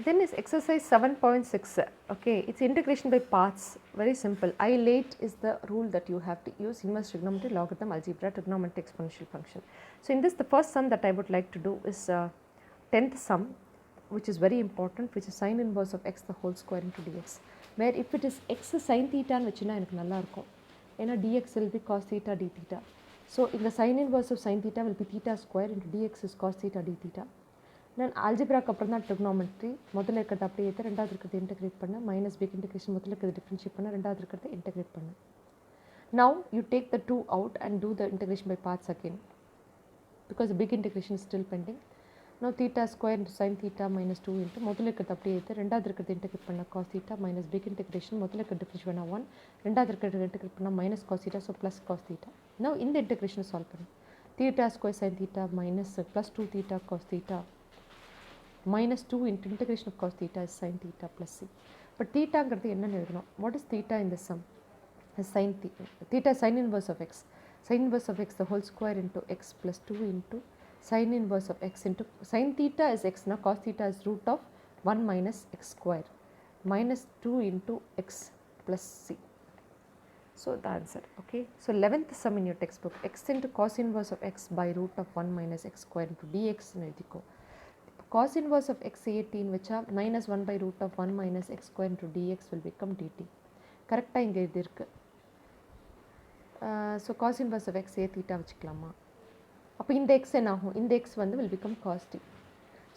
Then is exercise 7.6. Okay, it's integration by parts. Very simple. I late is the rule that you have to use: inverse trigonometry, logarithm, algebra, trigonometry, exponential function. So in this, the first sum that I would like to do is 10th sum, which is very important, which is sin inverse of x the whole square into dx. Where if it is x sin theta ன்னு வச்சுனா எனக்கு நல்லா இருக்கும். ஏன்னா dx will be cos theta d theta. So in the sin inverse of sin theta will be theta square into dx is cos theta d theta. நான் அல்ஜிப்ராக்கு அப்புறம் தான் trigonometry. முதல்ல இருக்கிறது அப்படியே ஏற்ற, ரெண்டாவது இருக்கிறது இன்டெகிரேட் பண்ண, மைனஸ் பிக் இன்டெகிரேஷன் முதல்ல இருக்கிறது டிஃப்ரென்ஷியேட் பண்ண, ரெண்டாவது இருக்கிறது இன்டெகிரேட் பண்ண. Now you take the 2 out and do the integration by parts again, because the big integration is still pending. Now theta square into sin theta minus 2 into முதல்ல இருக்கிறது அப்படியே ஏற்ற, ரெண்டாவது இருக்கிறது இன்டெகிரேட் பண்ண cos theta minus big integration முதல்ல இருக்கிறது differentiate பண்ண 1, ரெண்டாவது இருக்கிறது இன்டெகிரேட் பண்ண minus cos theta, so plus cos theta. Now இந்த integration சால்வ் பண்ணு. theta square sin theta minus plus 2 theta cos theta minus 2 into integration of cos theta is sin theta plus c. But theta ங்கிறது என்னன்னு எழுதணும். What is theta in the sum? Sin theta. Theta is sin inverse of x. Sin inverse of x the whole square into x plus 2 into sin inverse of x into sin theta is x. Now cos theta is root of 1 minus x square minus 2 into x plus c. So the answer. Okay. So 11th sum in your textbook, x into cos inverse of x by root of 1 minus x square into dx ன்னு எழுதிக்கோ. Cos inverse of x 18 which are minus 1 by root of 1 minus x square into dx will become dt. கரெக்டாக இங்கே இது இருக்குது. So cos inverse of x a theta வச்சுக்கலாமா? அப்போ இந்த x என்ன ஆகும்? இந்த x வந்து will become cos t.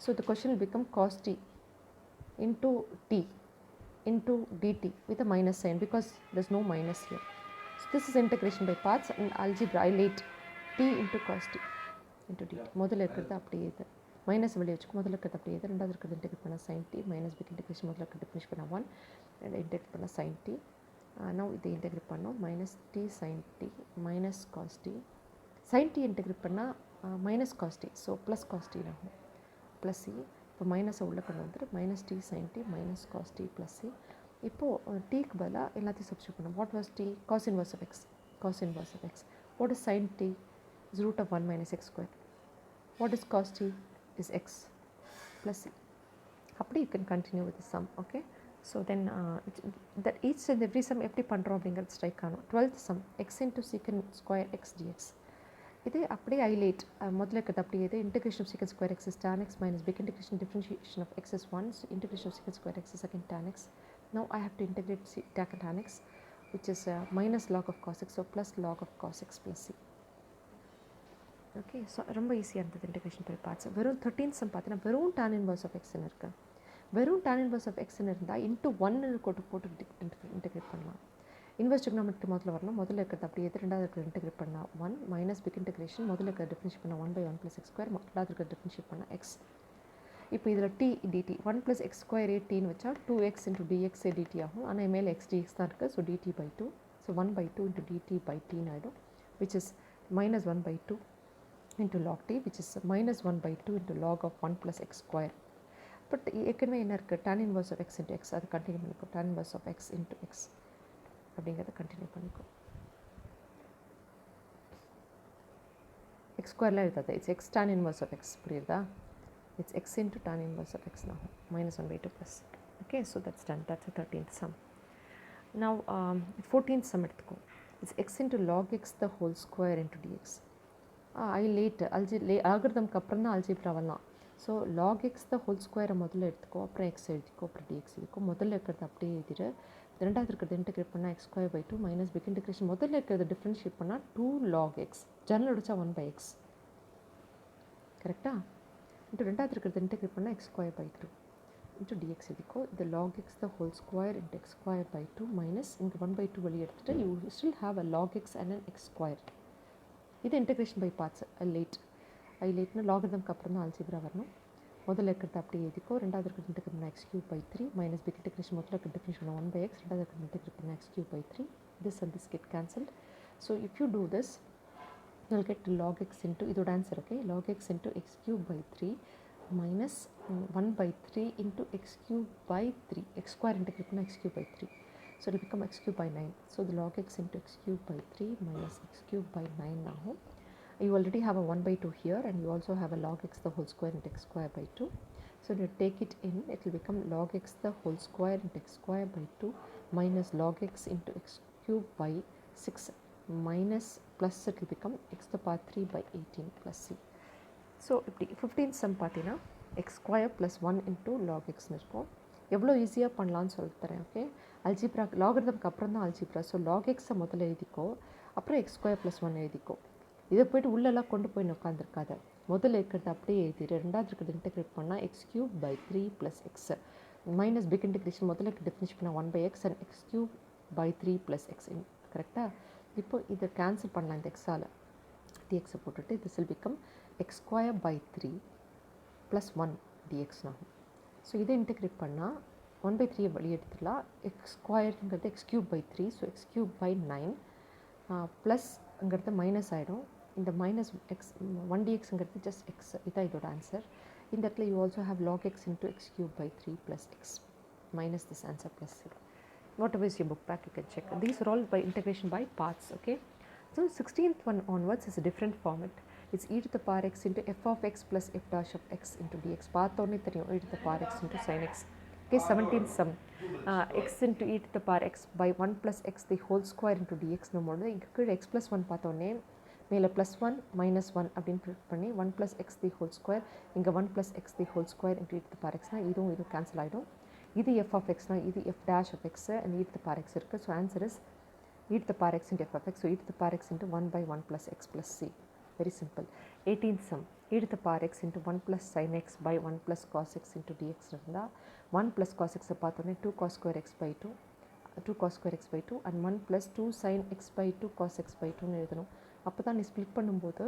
So the question will become cos t into t into dt with a minus sign because there is no minus here. So this is integration by parts and algebra. I late t into cos t into dt. முதல்ல இருக்கிறது அப்படியே இது minus வெளியே வச்சுக்கோ. முதல்ல இருக்கிறது அப்படியே இது, ரெண்டாவது இருக்கிறது இன்டெகிரேட் பண்ண sin t minus big integration முதல்ல இருக்கிறது ஃபினிஷ் பண்ண 1 இன்டெகிரேட் பண்ண sin t. now இதை இன்டெகிரேட் பண்ணோம் minus t sin t minus cos t. sin t integrate பண்ணால் minus cos t, so plus cos t ஆகும் ப்ளஸ் சி. இப்போ மைனஸை உள்ள கொண்டு வந்துட்டு minus t sin t minus cos t plus C. இப்போது டீக்கு பதிலாக எல்லாத்தையும் சப்ஸ்டியூட் பண்ணோம். What was t? cos inverse of x. cos inverse of x. what is sin t? is root of 1 minus x square. what is cos t? is x plus c. அப்படி you can continue with the sum. okay. so then that each and every sum எப்படி பண்ணுறோம் அப்படிங்கிறது strike ஆகணும். 12th sum x into secant square x dx. இது அப்படியே highlight முதல்ல இருக்கிறது அப்படியே இது integration of secant square x is tan x minus big integration differentiation of x is 1, so integration of secant square x is again tan x. now I have to integrate tan x which is minus log of cos x, so plus log of cos x plus c. Okay. So ரொம்ப ஈஸியாக இருந்தது integration by parts. வெறும் 13th some பார்த்தீங்கன்னா வெறும் tan inverse of xன்னு இருக்குது. வெறும் tan inverse of xன்னு இருந்தால் into 1 போட்டு இன்டெகிரேட் பண்ணலாம். இன்வெர்ஸ் ட்ரிகோனோமெட்ரி முதல்ல வரணும். முதல்ல இருக்கிறது அப்படியே எது, ரெண்டாவது இருக்கிறது இன்டெகிரேட் பண்ணால் 1 மைனஸ் பிக் இன்டெகிரேஷன் முதல்ல இருக்கிறது டிஃபரன்ஷியேட் பண்ணால் 1 by 1 plus x square, ரெண்டாவது இருக்கிறது டிஃபரன்ஷியேட் பண்ணால் x. இப்போ இதில் t dt 1 plus x square a t ன்னு வச்சா 2x into dx a dt ஆகும். ஆனால் மேலே x dx தான் இருக்குது. So dt by 2, so 1 by 2 into dt by t ஆகிடும், which is minus 1 by 2 into log t, which is minus 1 by 2 into log of 1 plus x square. But ஏற்கனவே என்ன இருக்குது, tan inverse of x into x, அது continue பண்ணிக்கோ. tan inverse of x into x அப்படிங்கிறத continue பண்ணிக்கோ. x ஸ்கொயர்லாம் எழுதாது, it's x tan inverse of x, புரியுதா? It's x into tan inverse of x now, minus 1 by 2 plus. okay, so that's done. that's the 13th sum. now 14th sum எடுத்துக்கோ. it's x into log x the whole square into dx. ILATE ஆல்கிரிதம்க்கு அப்புறம் தான் algebra வரலாம். So log x the whole ஸ்கொயரை முதல்ல எடுத்துக்கோ, அப்புறம் X எழுதிக்கோ, அப்புறம் டிஎக்ஸ் எழுதிக்கோ. முதல்ல இருக்கிறது அப்படியே எழுதிட்டு ரெண்டாவது இருக்கிறது இன்டெகிரேட் பண்ணால் x square by 2 minus big integration முதல்ல இருக்கிறது டிஃப்ரென்ஷியேட் பண்ணால் 2 log எக்ஸ், ஜன்னல் அடித்தா 1 by x, கரெக்டாக? இன்ட்டு ரெண்டாவது இருக்கிறது இன்டெகிரேட் பண்ணால் x square by 2 into dx எழுதிக்கோ. இது log x the whole square into x square by 2 minus இங்கே 1 by 2 வெளியே எடுத்துகிட்டு you still have a log x and an x square. இது இன்டெகிரேஷன் பை பார்ட்ஸ். ஐலேட்னா லாகிரிதம்க்கு அப்புறம் தான் அல்ஜிப்ரா வரணும். முதல்ல இருக்கிறது அப்படியே எழுதிக்கோ. ரெண்டாவது இருக்கிறது இன்டெகிரேட் பண்ணால் x cube by 3 minus big integration முதல்ல இருக்கிறது டிஃபரன்ஷியேட் பண்ணால் 1 by x, ரெண்டாவது இருக்கிறது இன்டெகிரேட் பண்ணால் x cube by 3. this and this get cancelled. so if you do this you will get log x into, இதோட answer okay, log x into x cube by 3 minus 1 by 3 into x cube by 3, x square integrate பண்ணால் x cube by 3, so it will become x cube by 9. so the log x into x cube by 3 minus x cube by 9 ஆகும். you already have a 1 by 2 here and you also have a log x the whole square into x square by 2. So when you take it in, it will become log x the whole square into x square by 2 minus log x into x cube by 6 minus plus it will become x to the power 3 by 18 plus c. So இப்படி 15th sum பார்த்தீங்கன்னா X square plus 1 into log எக்ஸ்னு இருக்கும். எவ்வளோ ஈஸியாக பண்ணலான்னு சொல்லித்தரேன். Okay, algebra லாகரிதம்க்கு அப்புறம் தான் அல்ஜிப்ரா. ஸோ லாக் எக்ஸை முதல்ல எழுதிக்கோ, அப்புறம் எக்ஸ் ஸ்கொயர் ப்ளஸ் 1 எழுதிக்கோ. இதை போய்ட்டு உள்ளெல்லாம் கொண்டு போய் உட்காந்துருக்காத, முதல்ல இருக்கிறது அப்படியே எழுதிடு. ரெண்டாவது இருக்கிறது இன்டெகிரேட் பண்ணால் x cube by 3 plus x minus big integration முதல்ல டெஃபினிஷன் பண்ணால் 1 பை x and x cube by 3 plus x. கரெக்டாக? இப்போ இதை கேன்சல் பண்ணலாம் இந்த எக்ஸால். dx போட்டுட்டு this will become x square by 3 plus 1 dx ஆகும். ஸோ இதை இன்டெகிரேட் பண்ணால் 1 by 3 வெளியே எடுத்துடலாம். எக்ஸ் ஸ்கொயருங்கிறது x cube by 3, so x cube by 9 ப்ளஸ்ங்கிறது மைனஸ் ஆகிடும். இந்த மைனஸ் எக்ஸ் 1 dxங்கிறது ஜஸ்ட் எக்ஸ். இதான் இதோட ஆன்சர். இந்த இடத்துல you also have log x into x cube by 3 plus x minus this answer plus c. Whatever is your book back, you can check. These are all by integration by parts. Okay. So 16th one onwards is a different format. It's e to the power x into f of x plus f dash of x into dx. பார்த்தோன்னே தெரியும் e to the power x into sin x. Okay, 17th sum x into e to the power x by 1 plus x the whole square into dx நம்மோட இங்கே கீழே x plus 1 பார்த்தோன்னே மேலே plus 1 minus 1 அப்படின்னு print பண்ணி 1 plus x the whole square இங்கே 1 plus x the whole square into e to the power x இதுவும் cancel ஆகிடும். இது f of x இது f dash of x and e to the power x இருக்குது. So answer is e to the power x into f of x. So e to the power x into 1 by 1 plus x plus c. Very simple. 18th sum e to the power x into 1 plus sin x by 1 plus cos x into dx இருந்தால் 1 plus cos x பார்த்தோன்னே 2 cos square x by 2 2 cos square x by 2 and 1 plus 2 sin x by 2 cos x by 2ன்னு எழுதணும். அப்போ தான் நீ split பண்ணும்போது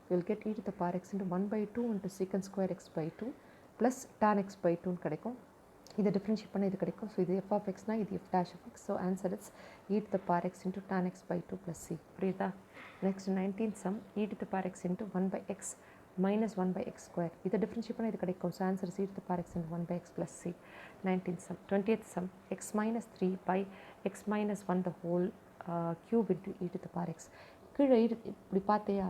you will get e to the power x into 1 by 2 into secant square x by 2 plus tan x by 2ன்னு கிடைக்கும். இதை differentiate பண்ண இது கிடைக்கும். ஸோ இது f of x இது f dash of x. So answer it's e to the power x into tan x by 2 plus c. புரியுதா? Next 19th sum e to the power x into 1 by x minus 1 by x square. இதை differentiate பண்ண இது கிடைக்கும். So answer is e to the power x into 1 by x plus c. 19th sum 20th sum x minus 3 by x minus 1 the whole cube into e to the power x. கீழே இப்படி பார்த்தியா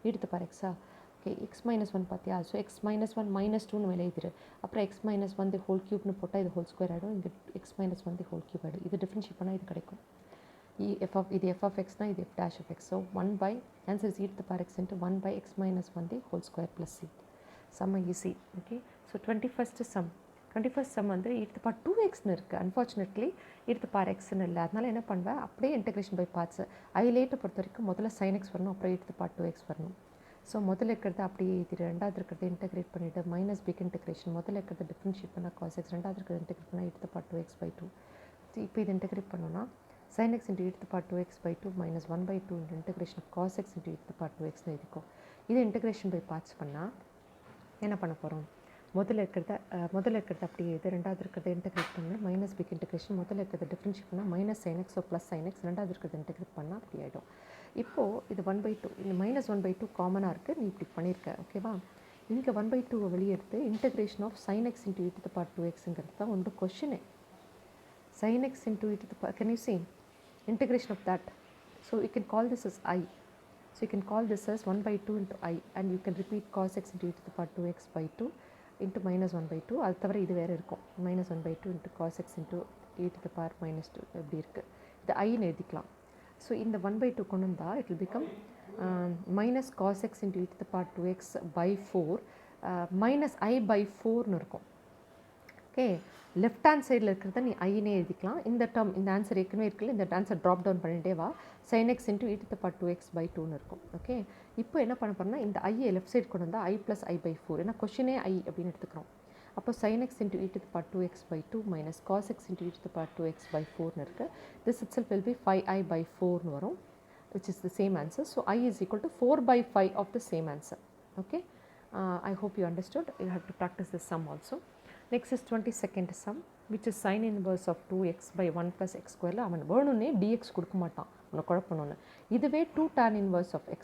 e to the power x okay, X minus 1 பார்த்தியா? So X minus 1 minus 2ன்னு மேலே எழுதிரு. அப்புறம் X minus 1 the whole க்யூப்னு போட்டால் இது whole square ஆகிடும். இங்கே X minus 1 the whole cube ஆகிடும். இது டிஃப்ரென்ஷியேட் பண்ணால் இது கிடைக்கும். இது எஃப் ஆஃப் எக்ஸ்னால் இது F dash of X. So 1 by answer is e to the power x into 1 by x minus 1 the whole square plus C. செம்ம easy. Okay, so 21st sum வந்து e to the power 2xன்னு இருக்குது. Unfortunately e to the power xன்னு இல்லை. அதனால் என்ன பண்ணுவேன், அப்படியே இன்டெகிரேஷன் பை பார்ட்ஸ். ஐலேட்டை பொறுத்த வரைக்கும் முதல்ல sin x வரணும், அப்புறம் e to the power 2x வரணும். ஸோ முதல்ல இருக்கிறது அப்படியே எழுதிடு, ரெண்டாவது இருக்கிறது இன்டெகிரேட் பண்ணிவிட்டு மைனஸ் பிக் இன்டெகிரேஷன். முதல்ல இருக்கிறது டிஃப்ரென்ஷியேட் பண்ணால் காஸ் எக்ஸ், ரெண்டாவது இருக்கிறது இன்டெகிரேட் பண்ணால் e to the power 2x by 2. இப்போ இது இன்டெகிரேட் பண்ணோன்னா sin x into e to the power 2x by 2 minus 1 by 2 into integration of cos x into e to the power 2xன்னு எழுதிக்கும். இது integration by parts பண்ணால் என்ன பண்ண போகிறோம், முதல்ல இருக்கிறது அப்படியே இது, ரெண்டாவது இருக்கிறது இன்டெகிரேட் பண்ணால் மைனஸ் பிக் இன்டெகிரேஷன். முதல்ல இருக்கிறது டிஃப்ரென்ஷியேட் பண்ணால் minus sin x plus sin x, ரெண்டாவது இருக்கிறது இன்டெகிரேட் பண்ணால் அப்படி ஆகிடும். இப்போது இது 1 by 2 இந்த மைனஸ் 1 by 2 காமனாக இருக்குது, நீ இப்படி பண்ணியிருக்க. ஓகேவா? இங்கே 1 by 2 வெளியே எடுத்து integration of sin x into e to the power 2xங்கிறது தான் உன்னோட கொஷினே. sin x into e to the power, can you see integration of that? So you can call this as I. So you can call this as 1 by 2 into I and you can repeat cos x into e to the power 2x by 2 into minus 1 by 2. அது தவிர இது வேறு இருக்கும், minus 1 by 2 into cos x into e to the power minus 2 எப்படி இருக்குது. இது ஐன்னு எழுதிக்கலாம். So இந்த 1 by 2 கொண்டு வந்தால் it will become minus cos x into e to the power 2x by 4 minus I by 4ன்னு இருக்கும். ஓகே, லெஃப்ட் ஹேண்ட் சைடில் இருக்கிறத நீ ஐனே எழுதிக்கலாம். இந்த டேர்ம் இந்த ஆன்சர் ஏற்கனவே இருக்குல்ல, இந்த ஆன்சர் ட்ராப் டவுன் பண்ணிட்டே வா, sin x into e to the power 2x by 2ன்னு இருக்கும். ஓகே, இப்போ என்ன பண்ண போகிறோம்னா இந்த ஐயை லெஃப்ட் சைடு கொண்டு வந்தால் I plus I by 4, ஏன்னா கொஷினே I அப்படின்னு எடுத்துக்கிறோம். அப்போ sin x into e to the power 2x by 2 minus cos x into e to the power 2x by 4ன்னு இருக்குது. This itself will be 5i by 4ன்னு வரும், which is the same answer. So I is equal to 4 by 5 of the same answer. Okay, I hope you understood. You have to practice this sum also. Next is 22nd sum, which is sin inverse of 2x by 1 plus x square. அவன் வேணும்னே dx கொடுக்க மாட்டான், உன்னை குழப்பணும்னு. இதுவே 2 tan inverse of x.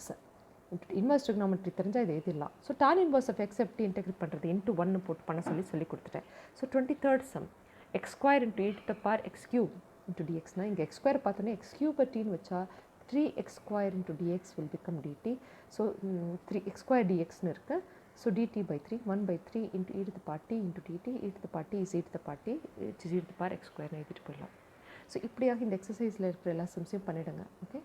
Inverse trigonometry தெரிஞ்சால் இது எழுதிடலாம். So tan inverse of x எப்படி இன்டெகிரேட் பண்ணுறது, into 1 போட்டு பண்ண சொல்லி கொடுத்துட்டேன். So 23rd sum x square into e to the power x cube into dx. இங்கே x square பார்த்தோன்னே x cube t வச்சா 3x square into dx will become dt. So 3x square dxன்னு இருக்குது. So dt by 3 1 by 3 into e to the power t into dt, e to the power t is e to the power t, which is e to the power x square எழுதிட்டு போயிடலாம். So இப்படியாக இந்த எக்ஸசைஸில் இருக்கிற எல்லா சம்ஸையும் பண்ணிவிடுங்க. Okay.